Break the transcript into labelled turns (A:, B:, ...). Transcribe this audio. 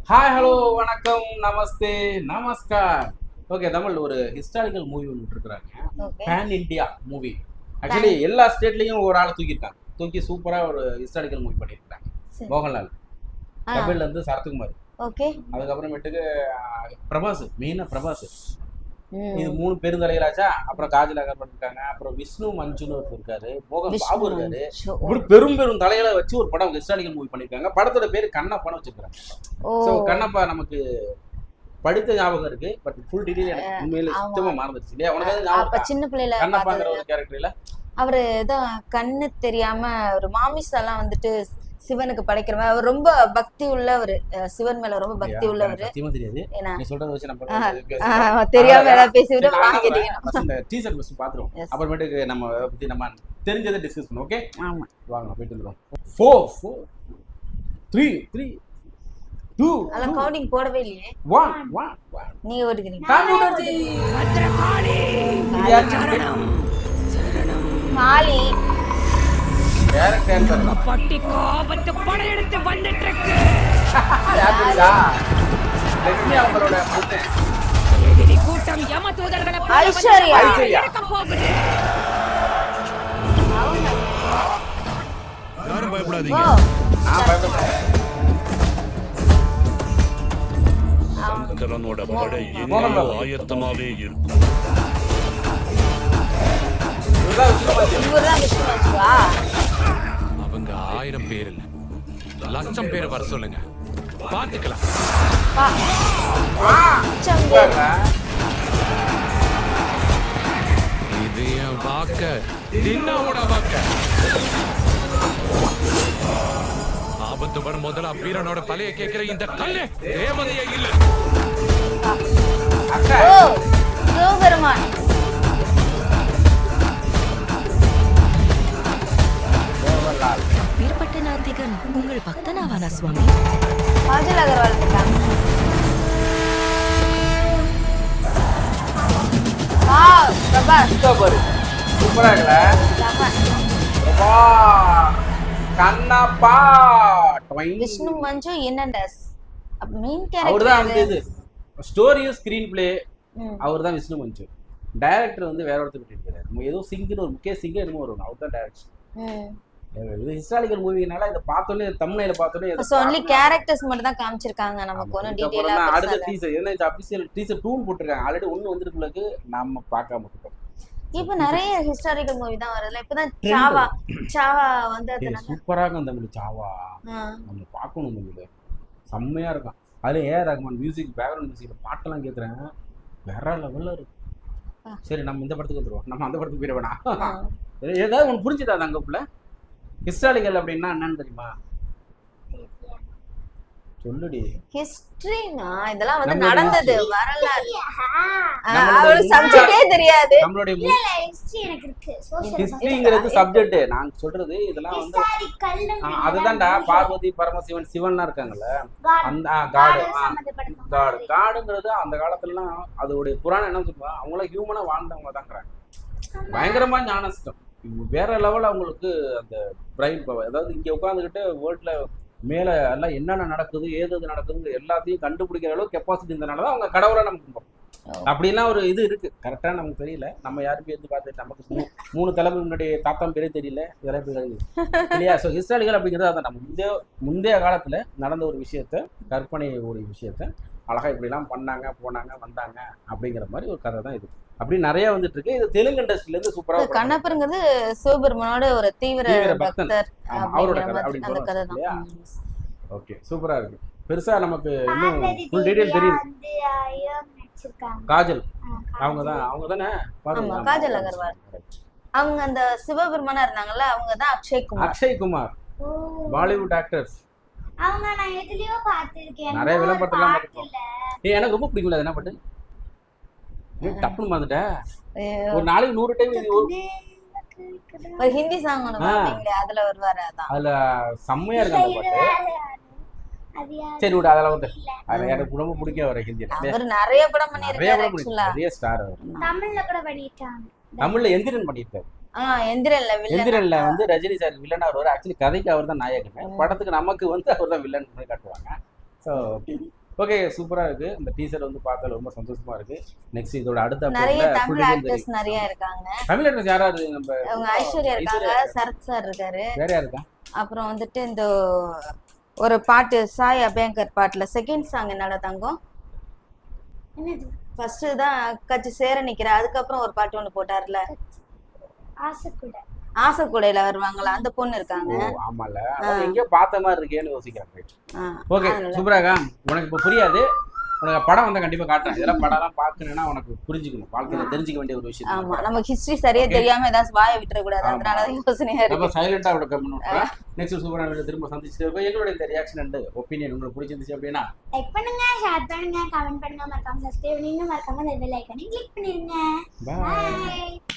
A: Hi hello வணக்கம் நமஸ்தே நமஸ்கார். Okay, Tamil ஒரு historical movie ஒன்று இருக்கிறாங்க. Pan India movie. ஆக்சுவலி எல்லா ஸ்டேட்லயும் ஒரு ஆள் தூக்கி சூப்பரா ஒரு ஹிஸ்டாரிக்கல் மூவி பண்ணியிருக்காங்க. மோகன்லால், தமிழ்ல இருந்து சரத்குமார், அதுக்கப்புறமேட்டுக்கு பிரபாஸ், மெயினா பிரபாஸ். இது 3 பெருந்தலைகளாச்சா. அப்புறம் காஜல் அகர்வால் இருக்காங்க, அப்புறம் விஷ்ணு மஞ்சுன்னு ஒருத்தர் இருக்காரு, மோகன் பாபு இருக்காரு. இப்படி பெரும் தலைகளை வச்சு ஒரு படம் ஹிஸ்டாரிக்கல் மூவி பண்ணிருக்காங்க. படத்தோட பேரு கண்ணப்பான்னு வச்சிருக்காங்க. ஸோ கண்ணப்பா நமக்கு படித்த ஞாபகம் இருக்கு, பட் ஃபுல் டீடைல் எனக்கு உண்மையில சுத்தமா மறந்துருச்சு இல்லையா? உனக்கு
B: சின்ன பிள்ளைல
A: கண்ணப்பாங்கிற ஒரு கேரக்டர் இல்ல,
B: அவரு தான் கண்ணு தெரியாம ஒரு மாமிசெல்லாம் வந்துட்டு சிவனுக்கு படைக்கிற மாதிரி அவர் ரொம்ப பக்தி உள்ளவர். சிவன் மேல ரொம்ப பக்தி உள்ளவர்.
A: சத்தியமா தெரியாது. நீ சொல்றத வச்சு நம்ம
B: தெரியாம ஏதாவது பேசிவிட்டு வாங்கிட்டீங்க.
A: இந்த டீசர் ஃபர்ஸ்ட் பாத்துறோம், அப்புறமேட்டுக்கு நம்ம பத்தி நம்ம தெரிஞ்சதை டிஸ்கஸ் பண்ணுவோம். ஓகே,
B: ஆமா,
A: வாங்க போயிட்டு வந்துறோம். 4 4 3 3 2
B: அல கவுண்டிங் போடவே இல்லையே.
A: 1 1 1
B: நீங்க ஓடுறீங்க.
A: காமுடர்ஜி
C: பத்ரகாளி சரணம் சரணம்
B: காளி
A: கேரக்டர்
C: பட்டி கோபத்தை படையெடுத்து வந்துட்டு இருக்கு.
A: யாருடா? லட்சுமி அவங்களோட பொண்ணு.
C: எதிரி கூட்டம் யம தூதர்களை
B: ஐஸ்வர்யா
C: எடுக்க போகுது.
D: யாரும் பயப்படாதீங்க.
A: நான் பயப்படுறேன்.
D: சங்கரனோட படை இன்னும் ஆயத்தமாவே இருக்கும்.
B: இவர்தான் விஷ்ணு மஞ்சுவா.
E: அவங்க 1000 பேர் இல்ல, 1,00,000 பேர் வர சொல்லுங்க, பாத்துக்கலாம். இது என் வாக்க, தின்னாவோட வாக்க. ஆபத்து வரும் முதல்ல வீரனோட தலையை கேட்கிற இந்த கல்லு தேவதையே இல்ல.
B: சிவபெருமான்
F: வீரப்பட்ட நாத்திகன் உங்கள் பக்தனாவானா சுவாமி?
B: காஜல் அகர்வால் இருக்காங்க. பிரபாஸ்
A: சூப்பரா இருக்குல்ல? கண்ணப்பா.
B: விஷ்ணு மஞ்சு என்னண்டா மெயின்
A: அவர்தான் வந்து
B: கேரக்டர்.
A: இது ஸ்டோரியும் ஸ்கிரீன் பிளே அவர்தான் விஷ்ணு மஞ்சு. டைரக்டர் வந்து வேற ஒருத்தர் பண்ணிருக்காரு. ஏதோ சிங்குன்னு ஒரு முக்கிய சிங்கு என்னமோ வரும், அவர் தான் டைரக்டர். இது ஹிஸ்டாரிக்கல் மூவினால இத பார்த்தோனே தம்ப்நெயில பார்த்தோனே
B: சோ only characters மட்டும் தான் காமிச்சிருக்காங்க, நமக்கு ஒண்ணு டீடைலா
A: அடுத்த டீசர் ஏன்னா இந்த அபிஷியல் டீசர் 2 போட்டுருக்காங்க. ஆல்ரெடி 1 வந்திருக்குள்ளக்கு நாம பார்க்காம இருக்கோம்.
B: இப்போ நிறைய ஹிஸ்டாரிக்கல் மூவி தான் வருதுல. இப்பதான் சாவா வந்து அதனால
A: சூப்பரா இருக்கும். அந்த சாவா நம்ம பார்க்கணும். தமிழ் செம்மையா இருக்கும். அதுல ஏஆர் ரஹ்மான் மியூசிக், பேக்ரவுண்ட் மியூசிக்ல பாட்டெல்லாம் கேட்குறேன், வேற லெவல்ல இருக்கு. சரி, நம்ம இந்த படத்துக்கு வந்துருவோம். நம்ம அந்த படத்துக்கு போயிட வேணாம். ஏதாவது ஒன்று புரிஞ்சுதா அங்கப்புல? ஹிஸ்டாரிக்கல் அப்படின்னா என்னன்னு தெரியுமா? சொல்லுடி.
B: ஹிஸ்டரினா இதெல்லாம் வந்து நடந்தது, வரலாறு. அவளோட சப்ஜெக்ட்டே தெரியாது.
A: நம்மளுடைய
G: ஹிஸ்டரி எனக்கு இருக்கு.
A: ஹிஸ்டரிங்கிறது சப்ஜெக்ட். நான் சொல்றது இதெல்லாம் வந்து அதுதான்டா. பார்வதி பரமசிவன் சிவன்லாம் இருக்காங்கல்ல, அந்த காடுங்கிறது அந்த காலத்துலலாம் அதோடைய புராணம் என்ன சொல்லுவா, அவங்களாம் ஹியூமனா வாழ்ந்தவங்க தாங்கிறாங்க. பயங்கரமா ஞானஸ்டம், வேற லெவல் அவங்களுக்கு அந்த பிரைன் பவர். அதாவது இங்க உட்காந்துக்கிட்டு வேர்ல்ட்ல மேல எல்லாம் என்னென்ன நடக்குது, ஏது நடக்குது எல்லாத்தையும் கண்டுபிடிக்கிற அளவுக்கு கெப்பாசிட்டி இருந்தனாலதான் அவங்க கடவுளா நமக்கு கும்பிடும். அப்படிலாம் ஒரு இது இருக்கு. கரெக்டா நமக்கு தெரியல, நம்ம யாருமே இருந்து பார்த்துட்டு நமக்கு 3 தலைமுறை முன்னாடி தாத்தா பேரே தெரியல, இதெல்லாம் இல்லையா? ஸோ ஹிஸ்டாரிக்கல் அப்படிங்கிறது அதான் நம்ம முந்தைய காலத்துல நடந்த ஒரு விஷயத்த, கற்பனை ஒரு விஷயத்த அழகா இப்படிலாம் பண்ணாங்க, போனாங்க, வந்தாங்க அப்படிங்கிற மாதிரி ஒரு கதை தான் இது. அப்படி நிறைய வந்துட்டு இருக்கு. இது தெலுங்கு இண்டஸ்ட்ரியில இருந்து சூப்பரா.
B: கண்ணப்பருங்கிறது சிவபெருமானோட ஒரு தீவிர பக்தர்,
A: அவரோட கதை அப்படின்னு சொல்றாங்க. ஓகே, சூப்பரா இருக்கு. பெருசா நமக்கு இன்னும் ஃபுல் டீடைல் தெரியும். காஜல் அவங்க தானே
B: காஜல் அகர்வால். அவங்க அந்த சிவபெருமானா இருந்தாங்கல்ல, அவங்க தான் அக்ஷய் குமார்.
A: பாலிவுட் ஆக்டர்ஸ்.
G: அவங்க நான் எதுலயோ பாத்துர்க்கேன்,
A: நிறைய விளம்பரத்தெல்லாம் பார்த்திருக்கோம். எனக்கு ரொம்ப பிடிக்கும்ல என்ன பாட்டு. டப்புன்னு வந்துட்ட ஒரு நாளைக்கு 100 டைம்
B: ஒரு ஹிந்தி சாங் ஒன்னு பாத்தீங்களே, அதுல வருவாரு. அதான்
A: அதுல செம்மையா இருக்கு அந்த பாட்டு. சரி விடு, அதெல்லாம் வந்து எனக்கு ரொம்ப பிடிக்கும் வர ஹிந்தியில.
B: அவர் நிறைய படம் பண்ணிருக்காரு.
A: நிறைய ஸ்டார் அவர்
G: தமிழ்ல கூட பண்ணிட்டாங்க.
A: தமிழ்ல எந்திரன் பண்ணிருக்காரு.
B: எந்திரன்ல
A: வந்து ரஜினி சார் வில்லனா வருவார். ஆக்சுவலி கதைக்கு அவர் தான் நாயகன், படத்துக்கு நமக்கு வந்து அவர் தான் வில்லன் பண்ணி காட்டுவாங்க. ஓகே சூப்பரா இருக்கு. இந்த டீசர் வந்து பார்த்தா ரொம்ப சந்தோஷமா இருக்கு. நெக்ஸ்ட் இதோட அடுத்த
B: நிறைய
A: updateல full
B: தமிழ்
A: detail
B: ஆக்டர்ஸ்
A: தெரியும்.
B: நிறைய இருக்காங்க.
A: தமிழ் ஆக்டர்ஸ் யாராவது நம்ம
B: அவங்க ஐஸ்வர்யா இருக்காங்க, சரத் சார் இருக்காரு.
A: வேற யார் இருக்கா?
B: அப்புறம் வந்துட்டு இந்த ஒரு பாட்டு சாய் அபியங்கர் பாட்டுல செகண்ட் சாங் என்னடா தங்கம்?
G: என்னது?
B: ஃபர்ஸ்ட் தான் கட்சி சேர நிக்கிற, அதுக்கப்புறம் ஒரு பாட்டு ஒண்ணு போட்டார்ல,
G: ஆசை கூட.
B: ஆசைக்கூடையில வருவாங்களா அந்த பொண்ணு இருக்காங்க.
A: ஓ ஆமால, அது எங்கேயோ பார்த்த மாதிரி இருக்கேன்னு யோசிக்கிறேன்.
B: ஆ,
A: ஓகே
B: அதனால.
A: சூப்பராக. உனக்கு இப்போ புரியாது, உனக்கு படம் வந்தா கண்டிப்பா காட்டுறேன். இதெல்லாம் படம்லாம் பார்க்கணும்னா உனக்கு புரிஞ்சுக்கணும், வாழ்க்கையில தெரிஞ்சுக்க வேண்டிய ஒரு விஷயம்.
B: ஆமா, நமக்கு ஹிஸ்டரி சரியா தெரியாம ஏதாவது வாயை விட்டுற கூடாது,
A: ஆமா.
B: அதனால யோசனையா
A: நம்ம
B: இருக்கு.
A: சைலண்டா விட கம்மி. நெக்ஸ்ட் சூப்பரான வீடியோ திரும்ப சந்திச்சுட்டு இருக்கோம். எங்களுடைய இந்த ரியாக்ஷன் அண்ட் ஒப்பீனியன் உங்களுக்கு பிடிச்சிருந்துச்சு அப்படின்னா
G: லைக் பண்ணுங்க, ஷேர் பண்ணுங்க, கமெண்ட் பண்ணுங்க, மறக்காம சப்ஸ்கிரைப் பண்ணுங்க, மறக்காம பெல் ஐகானை கிளிக் பண்ணிருங்க.
A: Bye.
G: பை.